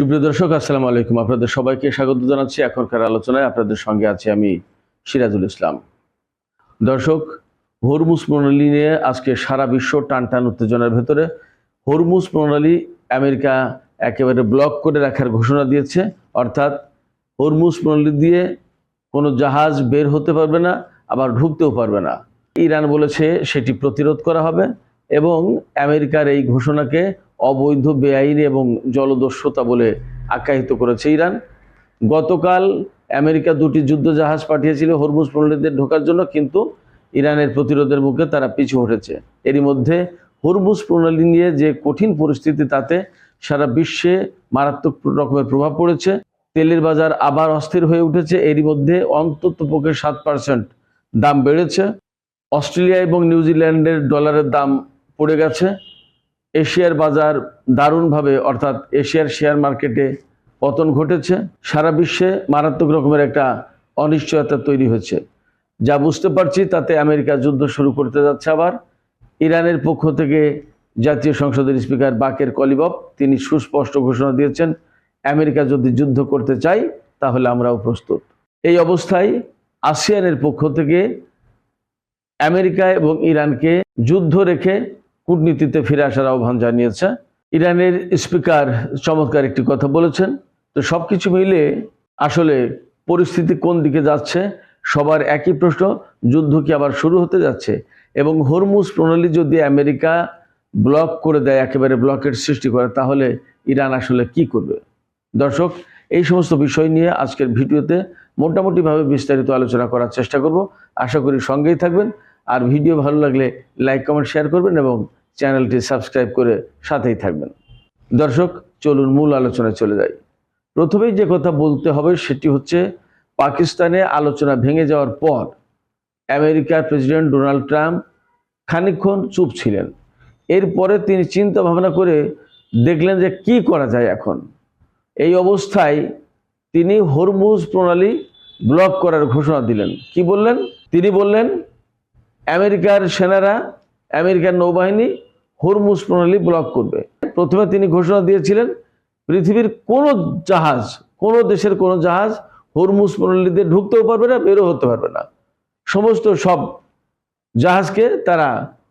সুপ্রিয় দর্শক, আসসালামু আলাইকুম। আপনাদের সবাইকে স্বাগত জানাচ্ছি এখনকার আলোচনায়। আপনাদের সঙ্গে আছি আমি সিরাজুল ইসলাম। দর্শক, হরমুজ প্রণালী নিয়ে আজকে সারা বিশ্ব টানটান উত্তেজনার ভেতরে। হরমুজ প্রণালী আমেরিকা একেবারে ব্লক করে রাখার ঘোষণা দিয়েছে, অর্থাৎ হরমুজ প্রণালী দিয়ে কোনো জাহাজ বের হতে পারবে না, আবার ঢুকতেও পারবে না। ইরান বলেছে সেটি প্রতিরোধ করা হবে এবং আমেরিকার এই ঘোষণাকে অবৈধ, বেআইনি এবং জলদস্যুতা বলে আখ্যায়িত করেছে ইরান। গতকাল আমেরিকা দুটি যুদ্ধ জাহাজ পাঠিয়েছিল হরমুজ প্রণালীতে ঢোকার জন্য, কিন্তু ইরানের প্রতিরোধের মুখে তারা পিছু হটেছে। এরই মধ্যে হরমুজ প্রণালী নিয়ে যে কঠিন পরিস্থিতি, তাতে সারা বিশ্বে মারাত্মক রকমের প্রভাব পড়েছে। তেলের বাজার আবার অস্থির হয়ে উঠেছে। এরই মধ্যে অন্তত পক্ষে 7% দাম বেড়েছে। অস্ট্রেলিয়া এবং নিউজিল্যান্ডের ডলারের দাম পড়ে গেছে। এশিয়ার বাজার দারুণভাবে, অর্থাৎ এশিয়ার শেয়ার মার্কেটে পতন ঘটেছে। সারা বিশ্বে মারাত্মক রকমের একটা অনিশ্চয়তা তৈরি হয়েছে। যা বুঝতে পারছি তাতে আমেরিকা যুদ্ধ শুরু করতে যাচ্ছে আবার। ইরানের পক্ষ থেকে জাতীয় সংসদের স্পিকার বাকের কলিবফ তিনি সুস্পষ্ট ঘোষণা দিয়েছেন, আমেরিকা যদি যুদ্ধ করতে চায় তাহলে আমরাও প্রস্তুত। এই অবস্থায় আসিয়ানের পক্ষ থেকে আমেরিকা এবং ইরানকে যুদ্ধ রেখে কূটনীতিতে ফিরে আসার আহ্বান জানিয়েছে। ইরানের স্পিকার চমৎকার একটি কথা বলেছেন। তো সবকিছু মিলে আসলে পরিস্থিতি কোন দিকে যাচ্ছে, সবার একই প্রশ্ন, যুদ্ধ কি আবার শুরু হতে যাচ্ছে? এবং হরমুজ প্রণালী যদি আমেরিকা ব্লক করে দেয়, একেবারে ব্লকের সৃষ্টি করে, তাহলে ইরান আসলে কি করবে? দর্শক, এই সমস্ত বিষয় নিয়ে আজকের ভিডিওতে মোটামুটিভাবে বিস্তারিত আলোচনা করার চেষ্টা করব। আশা করি সঙ্গেই থাকবেন। আর ভিডিও ভালো লাগলে লাইক, কমেন্ট, শেয়ার করবেন এবং চ্যানেলটি সাবস্ক্রাইব করে সাথেই থাকবেন। দর্শক, চলুন মূল আলোচনায় চলে যাই। প্রথমেই যে কথা বলতে হবে সেটি হচ্ছে, পাকিস্তানে আলোচনা ভেঙে যাওয়ার পর আমেরিকার প্রেসিডেন্ট ডোনাল্ড ট্রাম্প খানিকক্ষণ চুপ ছিলেন। এরপরে তিনি চিন্তা ভাবনা করে দেখলেন যে কি করা যায় এখন। এই অবস্থায় তিনি হরমুজ প্রণালী ব্লক করার ঘোষণা দিলেন। কি বললেন? তিনি বললেন আমেরিকার সেনারা, আমেরিকার নৌবাহিনী হরমুজ প্রণালী ব্লক করবে। প্রথমে তিনি ঘোষণা দিয়েছিলেন পৃথিবীর কোনো জাহাজ, কোনো দেশের কোনো জাহাজ হরমুজ প্রণালীতে ঢুকতেও পারবে না, বেরো হতে পারবে না। সমস্ত সব জাহাজকে তারা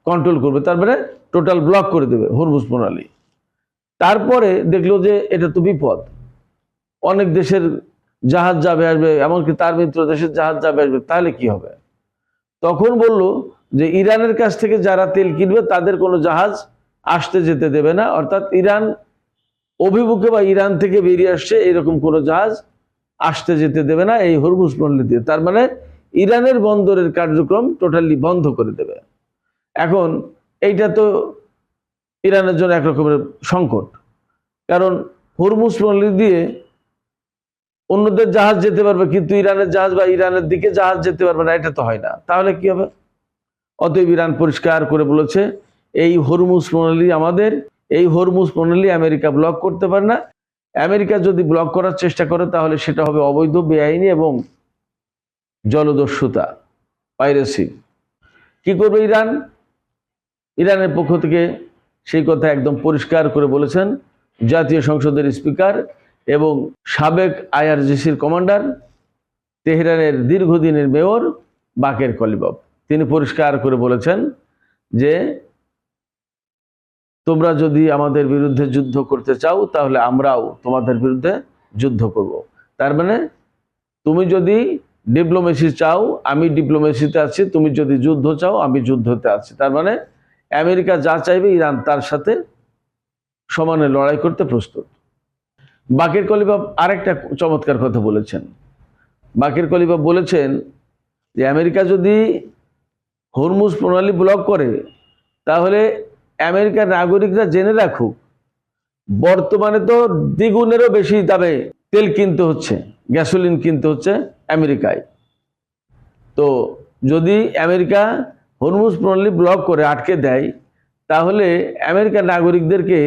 কন্ট্রোল করবে, তারপরে টোটাল ব্লক করে দেবে হরমুজ প্রণালী। তারপরে দেখলো যে এটা তো বিপদ, অনেক দেশের জাহাজ যাবে আসবে, এমনকি তার মিত্র দেশের জাহাজ যাবে আসবে, তাহলে কি হবে? তখন বলল যে ইরানের কাছ থেকে যারা তেল কিনবে তাদের কোনো জাহাজ আসতে যেতে দেবে না, অর্থাৎ ইরান অভিমুখে বা ইরান থেকে বেরিয়ে আসছে এরকম কোনো জাহাজ আসতে যেতে দেবে না এই হরমুজ প্রণালী দিয়ে। তার মানে ইরানের বন্দরের কার্যক্রম টোটালি বন্ধ করে দেবে। এখন এইটা তো ইরানের জন্য একরকমের সংকট, কারণ হরমুজ প্রণালী দিয়ে অন্যদের জাহাজ যেতে পারবে কিন্তু ইরানের জাহাজ বা ইরানের দিকে জাহাজ যেতে পারবে না, এটা তো হয় না। তাহলে কি হবে? অতএব ইরান পরিষ্কার করে বলেছে এই হরমুজ প্রণালী আমাদের, এই হরমুজ প্রণালী আমেরিকা ব্লক করতে পারে না। আমেরিকা যদি ব্লক করার চেষ্টা করে তাহলে সেটা হবে অবৈধ, বেআইনি এবং জলদস্যুতা, পাইরেসি। কি করবে ইরান? ইরানের পক্ষ থেকে সেই কথা একদম পরিষ্কার করে বলেছেন জাতীয় সংসদের স্পিকার এবং সাবেক আইআরজিসির কমান্ডার, তেহরানের দীর্ঘদিনের মেয়র বাকের কলিবফ। তিনি পরিষ্কার করে বলেছেন যে তোমরা যদি আমাদের বিরুদ্ধে যুদ্ধ করতে চাও তাহলে আমরাও তোমাদের বিরুদ্ধে যুদ্ধ করব। তার মানে তুমি যদি ডিপ্লোমেসি চাও আমি ডিপ্লোমেসিতে আছি, তুমি যদি যুদ্ধ চাও আমি যুদ্ধতে আছি। তার মানে আমেরিকা যা চাইবে ইরান তার সাথে সমানে লড়াই করতে প্রস্তুত। বাকের কলিবফ আরেকটা চমৎকার কথা বলেছেন। বাকের কলিবফ বলেছেন যে আমেরিকা যদি হরমুজ প্রণালী ব্লক করে তাহলে আমেরিকার নাগরিকরা জেনে রাখুক বর্তমানে তো দ্বিগুণেরও বেশি দামে তেল কিনতে হচ্ছে, গ্যাসোলিন কিনতে হচ্ছে আমেরিকায়। তো যদি আমেরিকা হরমুজ প্রণালী ব্লক করে আটকে দেয় তাহলে আমেরিকার নাগরিকদেরকে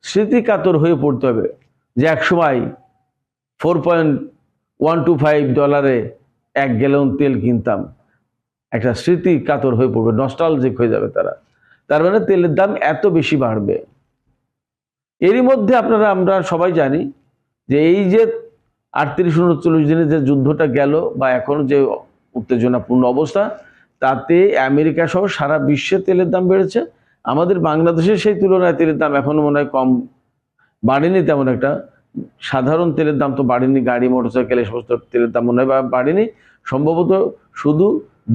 স্মৃতিকাতর হয়ে পড়তে হবে যে একসময় $4.125 1 গ্যালন তেল কিনতাম। একটা স্মৃতি কাতর হয়ে পড়বে, নস্টালজিক হয়ে যাবে তারা। তার মানে তেলের দাম এত বেশি বাড়বে। এরই মধ্যে আমরা সবাই জানি যে এই যে 38-39 দিনের যে যুদ্ধটা গেল বা এখন যে উত্তেজনাপূর্ণ অবস্থা, তাতে আমেরিকা সহ সারা বিশ্বে তেলের দাম বেড়েছে। আমাদের বাংলাদেশে সেই তুলনায় তেলের দাম এখনো মনে হয় কম, বাড়েনি তেমন একটা। সাধারণ তেলের দাম তো বাড়েনি, গাড়ি মোটরসাইকেল এই সমস্ত তেলের দাম মনে হয় বাড়েনি, সম্ভবত শুধু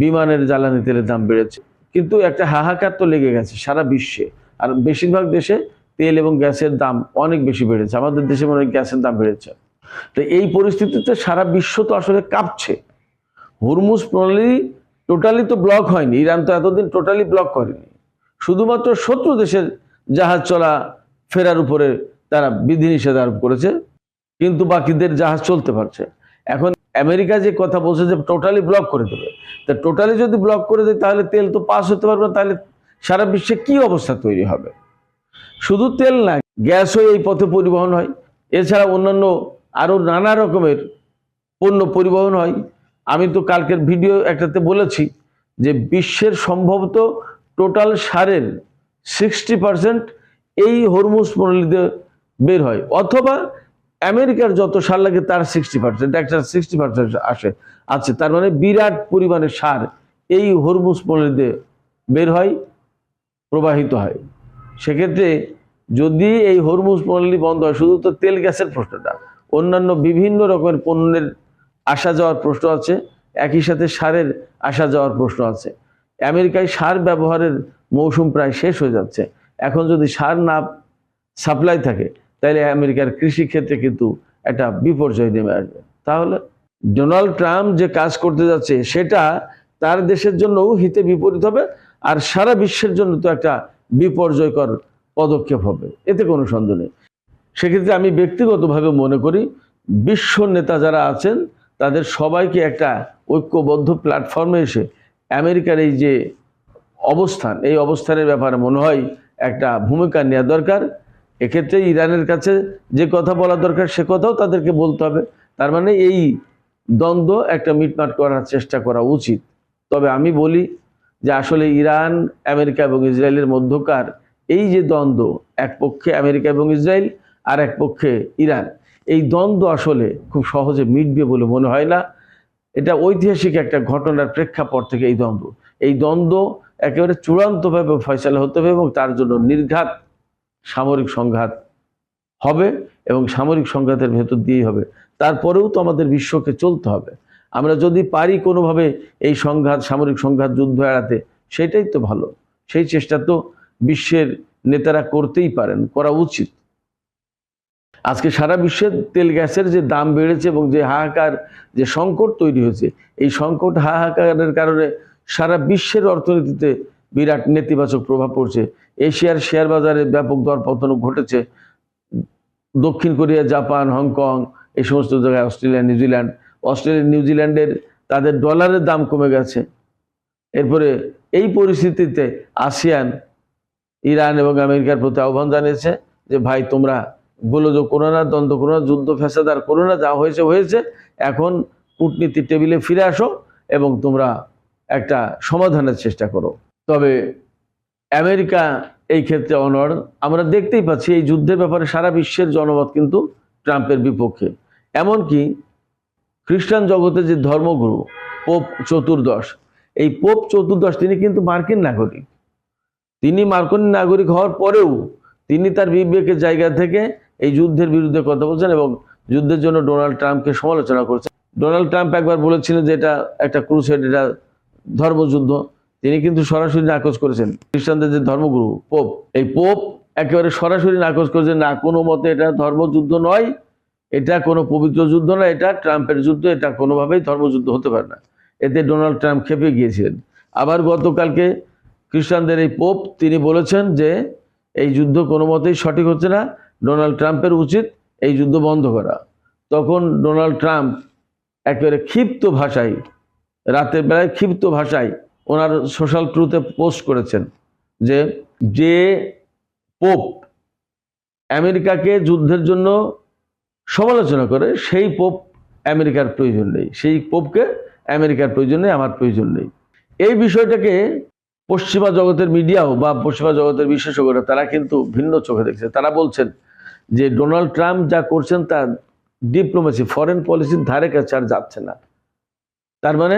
বিমানের জ্বালানি তেলের দাম বেড়েছে। কিন্তু একটা হাহাকার তো লেগে গেছে সারা বিশ্বে, আর বেশিরভাগ দেশে তেল এবং গ্যাসের দাম অনেক বেশি বেড়েছে। আমাদের দেশে মনে হয় গ্যাসের দাম বেড়েছে। তো এই পরিস্থিতিতে সারা বিশ্ব তো আসলে কাঁপছে। হরমুজ প্রণালী টোটালি তো ব্লক হয়নি, ইরান তো এতদিন টোটালি ব্লক করেনি, শুধুমাত্র শত্রু দেশের জাহাজ চলা ফেরার উপরে তারা বিধিনিষেধ আরোপ করেছে, কিন্তু বাকিদের জাহাজ চলতে পারছে। এখন আমেরিকা যে কথা বলছে যে টোটালি ব্লক করে দেবে, তা টোটালি যদি ব্লক করে দেয় তাহলে তেল তো পাস হতে পারবে না, তাহলে সারা বিশ্বে কি অবস্থা তৈরি হবে। শুধু তেল না, গ্যাসও এই পথে পরিবহন হয়, এছাড়া অন্যান্য আরো নানা রকমের পণ্য পরিবহন হয়। আমি তো কালকের ভিডিও একটাতে বলেছি যে বিশ্বের সম্ভবত টোটাল সারের 60% এই হরমুজ প্রণালীতে বের হয়, অথবা আমেরিকার যত সার লাগে তার 60%, একটা 60% আছে। তার মানে বিরাট পরিমাণের সার এই হরমুজ প্রণালীতে বের হয়, প্রবাহিত হয়। সেক্ষেত্রে যদি এই হরমুজ প্রণালী বন্ধ হয়, শুধু তো তেল গ্যাসের প্রশ্নটা, অন্যান্য বিভিন্ন রকমের পণ্যের আসা যাওয়ার প্রশ্ন আছে, একই সাথে সারের আসা যাওয়ার প্রশ্ন আছে। আমেরিকায় সার ব্যবহারের মৌসুম প্রায় শেষ হয়ে যাচ্ছে। এখন যদি সার না সাপ্লাই থাকে তাহলে আমেরিকার কৃষি ক্ষেত্রে কিন্তু একটা বিপর্যয় নেমে আসবে। তাহলে ডোনাল্ড ট্রাম্প যে কাজ করতে যাচ্ছে সেটা তার দেশের জন্যও হিতে বিপরীত হবে, আর সারা বিশ্বের জন্য তো একটা বিপর্যয়কর পদক্ষেপ হবে, এতে কোনো সন্দেহ নেই। সেক্ষেত্রে আমি ব্যক্তিগতভাবে মনে করি বিশ্ব নেতা যারা আছেন তাদের সবাইকে একটা ঐক্যবদ্ধ প্ল্যাটফর্মে এসে আমেরিকার এই যে অবস্থান, এই অবস্থানের ব্যাপারে মনে হয় একটা ভূমিকা নেওয়া দরকার। এক্ষেত্রে ইরানের কাছে যে কথা বলা দরকার সে কথাও তাদেরকে বলতে হবে। তার মানে এই দ্বন্দ্ব একটা মিটমাট করার চেষ্টা করা উচিত। তবে আমি বলি যে আসলে ইরান, আমেরিকা এবং ইসরায়েলের মধ্যকার এই যে দ্বন্দ্ব, এক পক্ষে আমেরিকা এবং ইসরায়েল আর এক পক্ষে ইরান, এই দ্বন্দ্ব আসলে খুব সহজে মিটবে বলে মনে হয় না। এটা ঐতিহাসিক একটা ঘটনার প্রেক্ষাপট থেকে এই দ্বন্দ্ব একেবারে চূড়ান্তভাবে ফয়সালা হতে হবে এবং তার জন্য নির্ঘাত সামরিক সংঘাত হবে এবং সামরিক সংঘাতের ভেতর দিয়েই হবে। তারপরেও তো আমাদের বিশ্বকে চলতে হবে। আমরা যদি পারি কোনোভাবে এই সংঘাত, সামরিক সংঘাত, যুদ্ধ এড়াতে, সেটাই তো ভালো। সেই চেষ্টা তো বিশ্বের নেতারা করতেই পারেন, করা উচিত। আজকে সারা বিশ্বের তেল গ্যাসের যে দাম বেড়েছে এবং যে হাহাকার, যে সংকট তৈরি হয়েছে, এই সংকট হাহাকারের কারণে সারা বিশ্বের অর্থনীতিতে বিরাট নেতিবাচক প্রভাব পড়ছে। এশিয়ার শেয়ার বাজারে ব্যাপক দরপতন ঘটেছে। দক্ষিণ কোরিয়া, জাপান, হংকং, এই সমস্ত জায়গায়, অস্ট্রেলিয়া, নিউজিল্যান্ডের তাদের ডলারের দাম কমে গেছে। এরপরে এই পরিস্থিতিতে আসিয়ান ইরান এবং আমেরিকার প্রতি আহ্বান জানিয়েছে যে ভাই তোমরা গোলযোগ করো না, দ্বন্দ্ব করো না, যুদ্ধ ফ্যাসাদ আর করো না, যা হয়েছে হয়েছে, এখন কূটনীতির টেবিলে ফিরে আসো এবং তোমরা একটা সমাধানের চেষ্টা করো। তবে আমেরিকা এই ক্ষেত্রে অনড়। আমরা দেখতেই পাচ্ছি এই যুদ্ধের ব্যাপারে সারা বিশ্বের জনমত কিন্তু ট্রাম্পের বিপক্ষে। এমনকি খ্রিস্টান জগতের যে ধর্মগুরু পোপ চতুর্দশ, এই পোপ চতুর্দশ তিনি কিন্তু মার্কিন নাগরিক। তিনি মার্কিন নাগরিক হওয়ার পরেও তিনি তার বিবেকের জায়গা থেকে এই যুদ্ধের বিরুদ্ধে কথা বলছেন এবং যুদ্ধের জন্য ডোনাল্ড ট্রাম্পকে সমালোচনা করছেন। ডোনাল্ড ট্রাম্প একবার বলেছিলেন যে এটা একটা ক্রুসেড, এটা ধর্মযুদ্ধ। তিনি কিন্তু সরাসরি নাকচ করেছেন। খ্রিস্টানদের যে ধর্মগুরু পোপ, এই পোপ একেবারে সরাসরি নাকচ করেছেন, না কোনো মতে এটা ধর্মযুদ্ধ নয়, এটা কোনো পবিত্র যুদ্ধ নয়, এটা ট্রাম্পের যুদ্ধ, এটা কোনোভাবেই ধর্মযুদ্ধ হতে পারে না। এতে ডোনাল্ড ট্রাম্প খেপে গিয়েছিলেন। আবার গতকালকে খ্রিস্টানদের এই পোপ তিনি বলেছেন যে এই যুদ্ধ কোনো মতেই সঠিক হচ্ছে না, ডোনাল্ড ট্রাম্পের উচিত এই যুদ্ধ বন্ধ করা। তখন ডোনাল্ড ট্রাম্প একেবারে ক্ষিপ্ত ভাষায়, রাতের বেলায় ক্ষিপ্ত ভাষায় ওনার সোশ্যাল ট্রুথে পোস্ট করেছেন যে পোপ আমেরিকাকে যুদ্ধের জন্য সমালোচনা করে সেই পোপ আমেরিকার প্রয়োজন নেই, সেই পোপকে আমেরিকার প্রয়োজন নেই, আমার প্রয়োজন নেই। এই বিষয়টাকে পশ্চিমা জগতের মিডিয়াও বা পশ্চিমা জগতের বিশেষজ্ঞরা তারা কিন্তু ভিন্ন চোখে দেখছে। তারা বলছেন যে ডোনাল্ড ট্রাম্প যা করছেন তা ডিপ্লোমেসি, ফরেন পলিসির ধারে কাছে আর যাচ্ছে না। তার মানে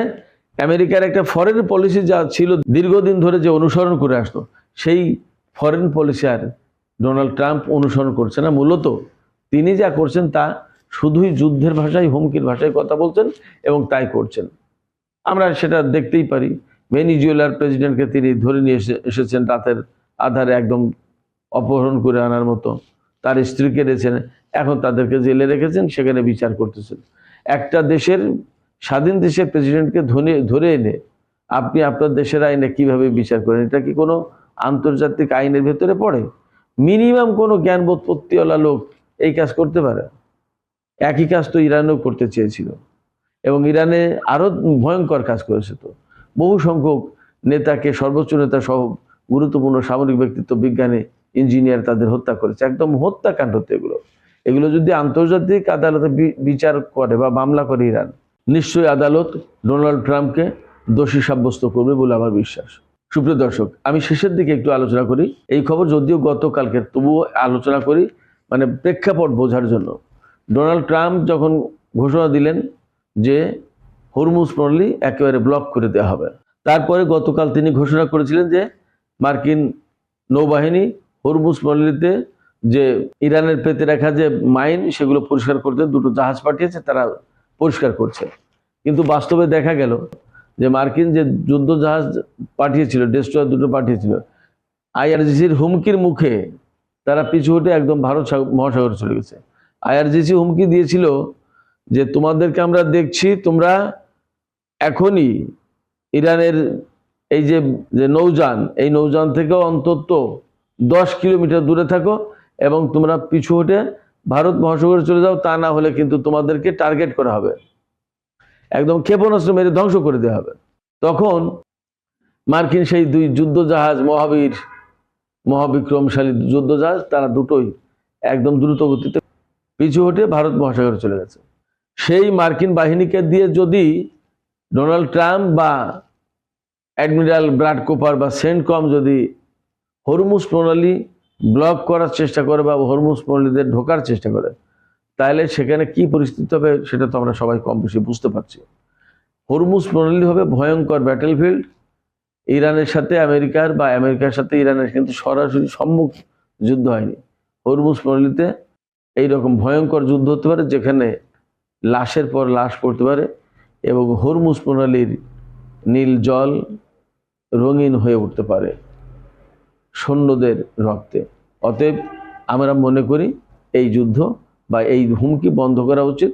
আমেরিকার একটা ফরেন পলিসি যা ছিল দীর্ঘদিন ধরে যে অনুসরণ করে আসতো, সেই ফরেন পলিসি আর ডোনাল্ড ট্রাম্প অনুসরণ করছে না। মূলত তিনি যা করছেন তা শুধুই যুদ্ধের ভাষায়, হুমকির ভাষায় কথা বলছেন এবং তাই করছেন। আমরা সেটা দেখতেই পারি। ভেনিজুয়েলার প্রেসিডেন্টকে তিনি ধরে নিয়ে এসেছেন রাতের আধারে, একদম অপহরণ করে আনার মতো। তার স্ত্রীকে রেখেছেন, এখন তাদেরকে জেলে রেখেছেন, সেখানে বিচার করতেছেন। একটা দেশের, স্বাধীন দেশের প্রেসিডেন্টকে ধরে এনে আপনি আপনার দেশের আইনে কিভাবে বিচার করেন? এটা কি কোনো আন্তর্জাতিক আইনের ভেতরে পড়ে? মিনিমাম কোনো জ্ঞানবোধ পত্তিওয়ালা লোক এই কাজ করতে পারে? একই কাজ তো ইরানেও করতে চেয়েছিল, এবং ইরানে আরো ভয়ঙ্কর কাজ করেছে। তো বহু সংখ্যক নেতাকে, সর্বোচ্চ নেতা সহ গুরুত্বপূর্ণ সামরিক ব্যক্তিত্ব, বিজ্ঞানী, ইঞ্জিনিয়ার, তাদের হত্যা করেছে। একদম হত্যাকাণ্ড। এগুলো যদি আন্তর্জাতিক আদালতে বিচার করে বা মামলা করে ইরান, নিশ্চয়ই আদালত ডোনাল্ড ট্রাম্পকে দোষী সাব্যস্ত করবে বলে আমার বিশ্বাস। সুপ্রিয় দর্শক, আমি শেষের দিকে একটু আলোচনা করি এই খবর, যদিও গতকালকে, তবুও আলোচনা করি মানে প্রেক্ষাপট বোঝার জন্য। ডোনাল্ড ট্রাম্প যখন ঘোষণা দিলেন যে হরমুজ প্রণালী একেবারে ব্লক করে দেওয়া হবে, তারপরে গতকাল তিনি ঘোষণা করেছিলেন যে মার্কিন নৌবাহিনী হরমুজ প্রণালীতে যে ইরানের পেতে রাখা যে মাইন, সেগুলো পরিষ্কার করতে 2টো জাহাজ পাঠিয়েছে, তারা পরিষ্কার করছে। কিন্তু বাস্তবে দেখা গেল যে মার্কিন যে যুদ্ধ জাহাজ পাঠিয়েছিল, ডেস্ট্রয়ার 2টো পাঠিয়েছিল, আইআরজিসির হুমকির মুখে তারা পিছু হটে একদম ভারত মহাসাগরে চলে গেছে। আইআরজিসি হুমকি দিয়েছিল যে তোমাদেরকে আমরা দেখছি, তোমরা এখনই ইরানের এই যে নৌযান, এই নৌযান থেকে অন্তত 10 কিলোমিটার দূরে থাকো এবং তোমরা পিছু হটে ভারত মহাসাগরে চলে যাও, তা না হলে কিন্তু তোমাদেরকে টার্গেট করা হবে, একদম ক্ষেপণাস্ত্র মেরে ধ্বংস করে দেওয়া হবে। তখন মার্কিন সেই 2 যুদ্ধ জাহাজ, মহাবিক্রমশালী যুদ্ধ জাহাজ, তারা দুটোই একদম দ্রুত গতিতে পিছু হটে ভারত মহাসাগরে চলে গেছে। সেই মার্কিন বাহিনীকে দিয়ে যদি ডোনাল্ড ট্রাম্প বা অ্যাডমিরাল ব্রাড কোপার বা সেন্টকম যদি হরমুজ প্রণালী ব্লক করার চেষ্টা করে বা হরমুজ প্রণালীতে ঢোকার চেষ্টা করে, তাহলে সেখানে কি পরিস্থিতি হবে সেটা তো আমরা সবাই কম বেশি বুঝতে পারছি। হরমুজ প্রণালী হবে ভয়ঙ্কর ব্যাটেলফিল্ড। ইরানের সাথে আমেরিকার বা আমেরিকার সাথে ইরানের কিন্তু সরাসরি সম্মুখ যুদ্ধ হয়নি। হরমুজ প্রণালীতে এইরকম ভয়ঙ্কর যুদ্ধ হতে পারে, যেখানে লাশের পর লাশ পড়তে পারে এবং হরমুজ প্রণালীর নীল জল রঙিন হয়ে উঠতে পারে সৈন্যদের রক্তে। অতএব আমরা মনে করি এই যুদ্ধ বা এই হুমকি বন্ধ করা উচিত,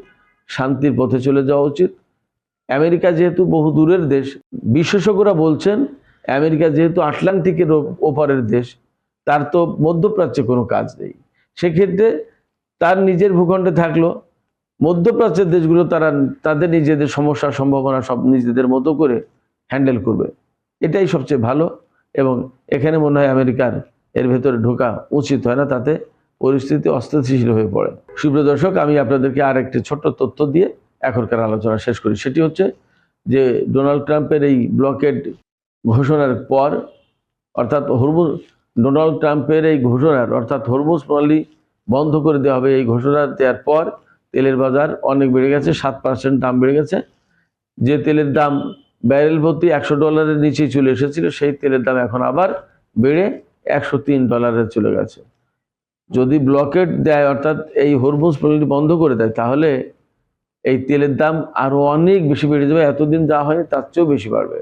শান্তির পথে চলে যাওয়া উচিত। আমেরিকা যেহেতু বহু দূরের দেশ, বিশেষজ্ঞরা বলছেন আমেরিকা যেহেতু আটলান্টিকের ওপারের দেশ, তার তো মধ্যপ্রাচ্যে কোনো কাজ নেই। সেক্ষেত্রে তার নিজের ভূখণ্ডে থাকলো, মধ্যপ্রাচ্যের দেশগুলো তারা তাদের নিজেদের সমস্যার সম্ভাবনা সব নিজেদের মতো করে হ্যান্ডেল করবে, এটাই সবচেয়ে ভালো। এবং এখানে মনে হয় আমেরিকার এর ভেতরে ঢোকা উচিত হয় না, তাতে পরিস্থিতি অস্থিতিশীল হয়ে পড়ে। সুপ্রিয় দর্শক, আমি আপনাদেরকে আর একটি ছোট্ট তথ্য দিয়ে এখনকার আলোচনা শেষ করি। সেটি হচ্ছে যে ডোনাল্ড ট্রাম্পের এই ব্লকেড ঘোষণার পর, অর্থাৎ ডোনাল্ড ট্রাম্পের এই ঘোষণার অর্থাৎ হরমুজ প্রণালী বন্ধ করে দেওয়া হবে, এই ঘোষণা দেওয়ার পর তেলের বাজার অনেক বেড়ে গেছে, 7% দাম বেড়ে গেছে। যে তেলের দাম ব্যারেল প্রতি $100 নিচেই চলে এসেছিল, সেই তেলের দাম এখন আবার বেড়ে $103 চলে গেছে। যদি ব্লকেট দেয়, অর্থাৎ এই হরমুজ প্রণালী বন্ধ করে দেয়, তাহলে এই তেলের দাম আরো অনেক বেশি বেড়ে যাবে, এতদিন যা হয়নি তার চেয়েও বেশি বাড়বে।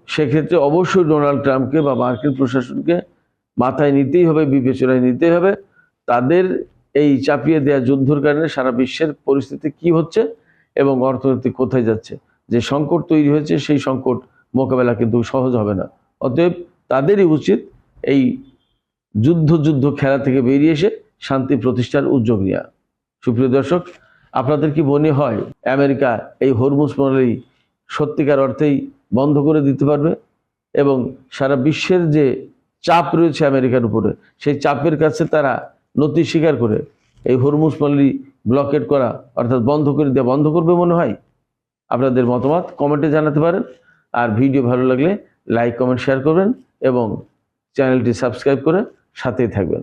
সেক্ষেত্রে অবশ্যই ডোনাল্ড ট্রাম্পকে বা মার্কিন প্রশাসনকে মাথায় নিতেই হবে, বিবেচনায় নিতেই হবে তাদের এই চাপিয়ে দেওয়া যুদ্ধের কারণে সারা বিশ্বের পরিস্থিতি কি হচ্ছে এবং অর্থনীতি কোথায় যাচ্ছে। যে সংকট তৈরি হয়েছে, সেই সংকট মোকাবেলা কিন্তু সহজ হবে না। অতএব তাদেরই উচিত এই যুদ্ধ খেলা থেকে বেরিয়ে এসে শান্তি প্রতিষ্ঠার উদ্যোগ নেওয়া। সুপ্রিয় দর্শক, আপনাদের কি মনে হয় আমেরিকা এই হরমুজ প্রণালী সত্যিকার অর্থেই বন্ধ করে দিতে পারবে এবং সারা বিশ্বের যে চাপ রয়েছে আমেরিকার উপরে, সেই চাপের কাছে তারা নতি স্বীকার করে এই হরমুজ প্রণালী ব্লকেট করা অর্থাৎ বন্ধ করে দেওয়া বন্ধ করবে মনে হয়? আপনাদের মতামত কমেন্টে জানাতে পারেন। আর ভিডিও ভালো লাগলে লাইক, কমেন্ট, শেয়ার করবেন এবং চ্যানেলটি সাবস্ক্রাইব করে সাথেই থাকবেন।